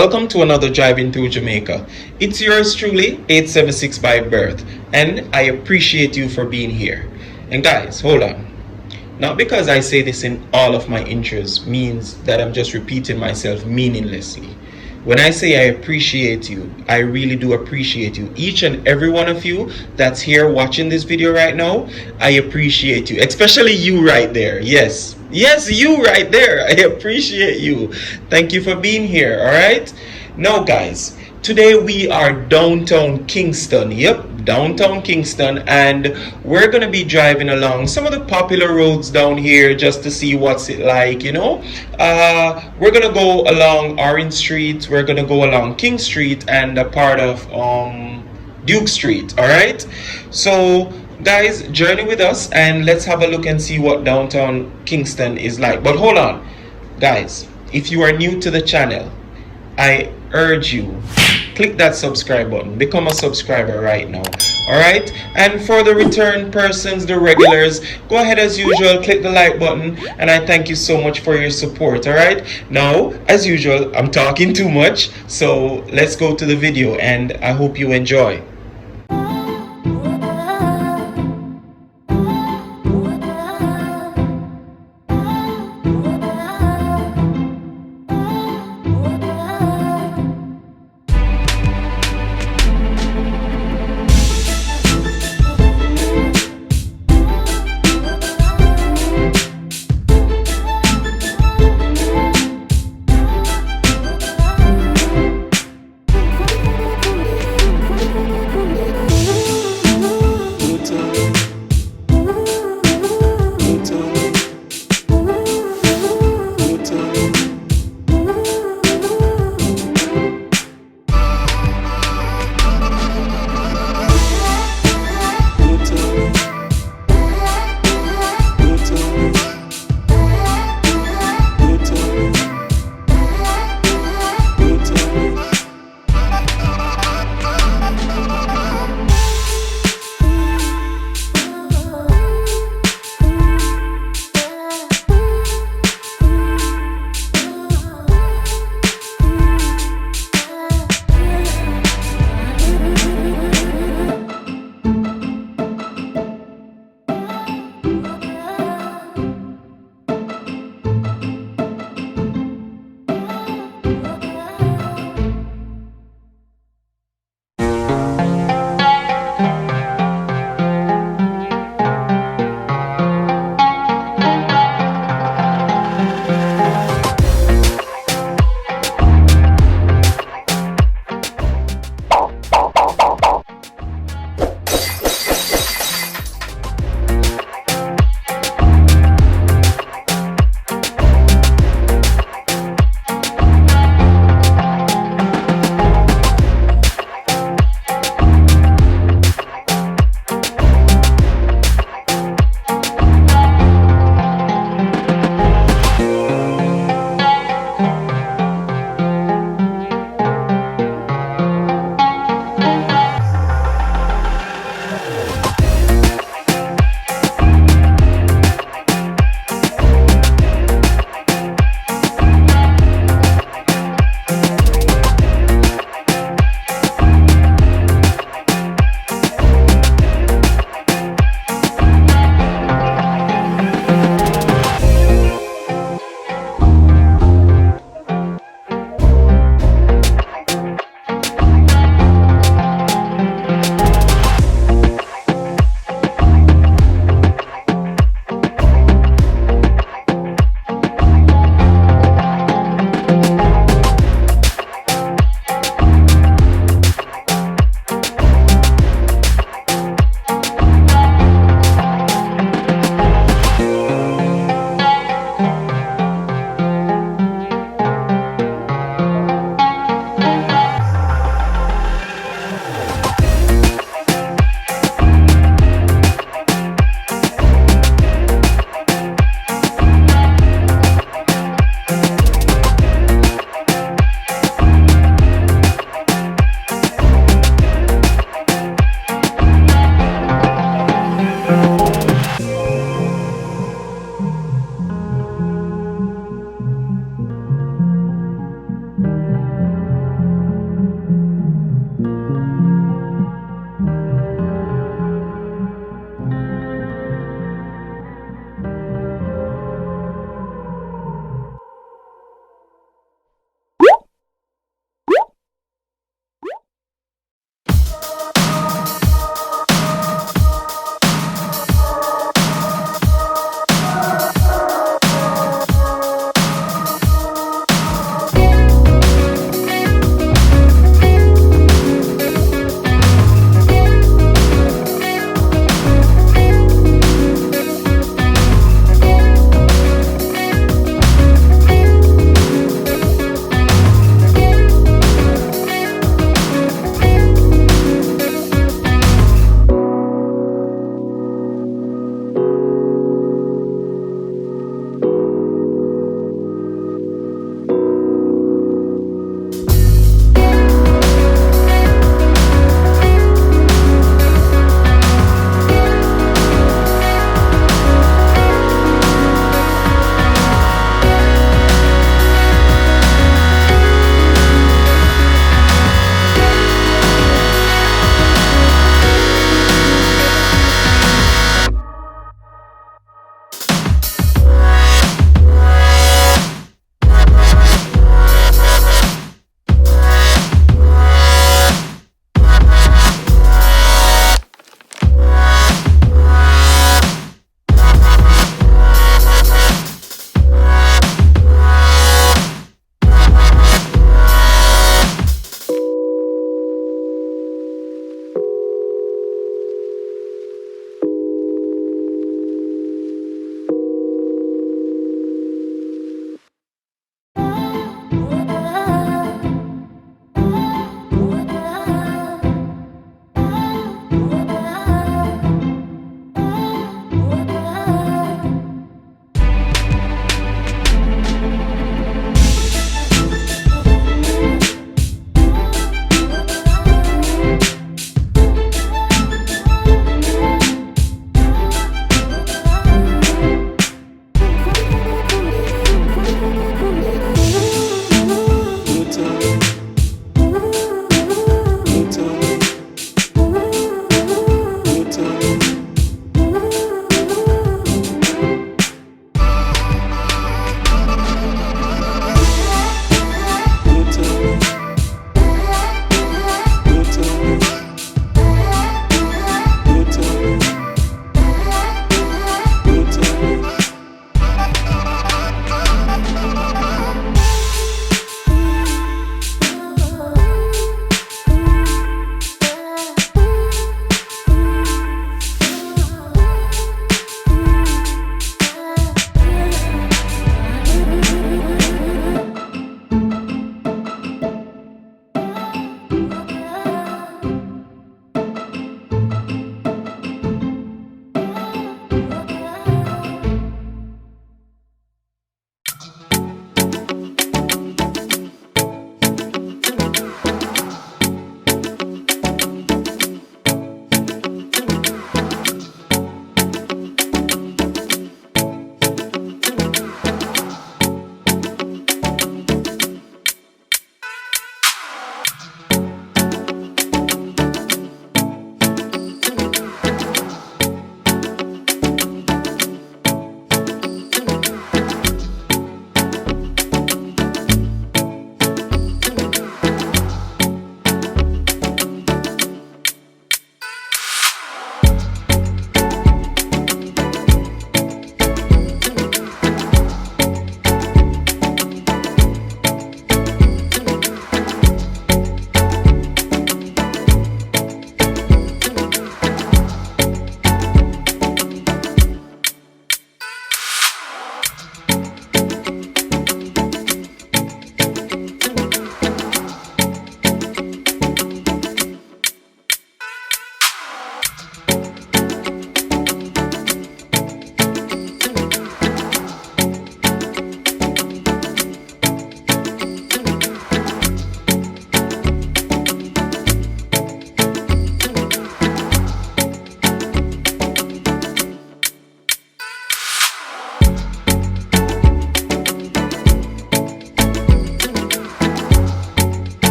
Welcome to another Driving Through Jamaica. It's yours truly, 876 by birth, and I appreciate you for being here. And guys, hold on. Not because I say this in all of my intros means that I'm just repeating myself meaninglessly. When I say I appreciate you, I really do appreciate you. Each and every one of you that's here watching this video right now, I appreciate you. Especially you right there. Yes, you right there. I appreciate you. Thank you for being here, all right? Now, guys, today we are downtown Kingston. Yep, downtown Kingston, and we're gonna be driving along some of the popular roads down here just to see what's it like, you know. We're gonna go along Orange Street, we're gonna go along King Street, and a part of Duke Street. All right, so guys, journey with us and let's have a look and see what downtown Kingston is like. But hold on, guys, if you are new to the channel, I urge you, click that subscribe button, become a subscriber right now. All right, and for the return persons, the regulars, go ahead as usual, click the like button, and I thank you so much for your support. All right, now as usual, I'm talking too much, so let's go to the video and I hope you enjoy.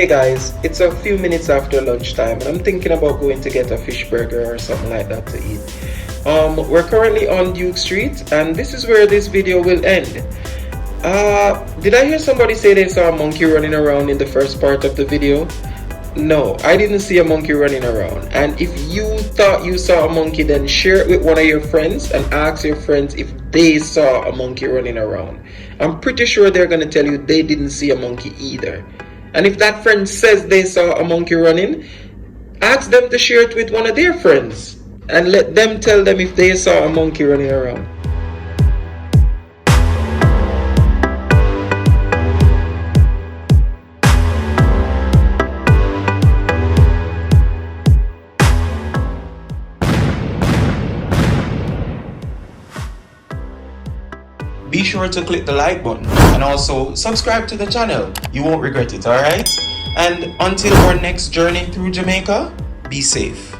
Hey guys, it's a few minutes after lunchtime and I'm thinking about going to get a fish burger or something like that to eat. We're currently on Duke Street and this is where this video will end. Did I hear somebody say they saw a monkey running around in the first part of the video? No, I didn't see a monkey running around. And if you thought you saw a monkey, then share it with one of your friends and ask your friends if they saw a monkey running around. I'm pretty sure they're going to tell you they didn't see a monkey either. And if that friend says they saw a monkey running, ask them to share it with one of their friends and let them tell them if they saw a monkey running around. Be sure to click the like button and also subscribe to the channel. You won't regret it, alright? And until our next journey through Jamaica, be safe.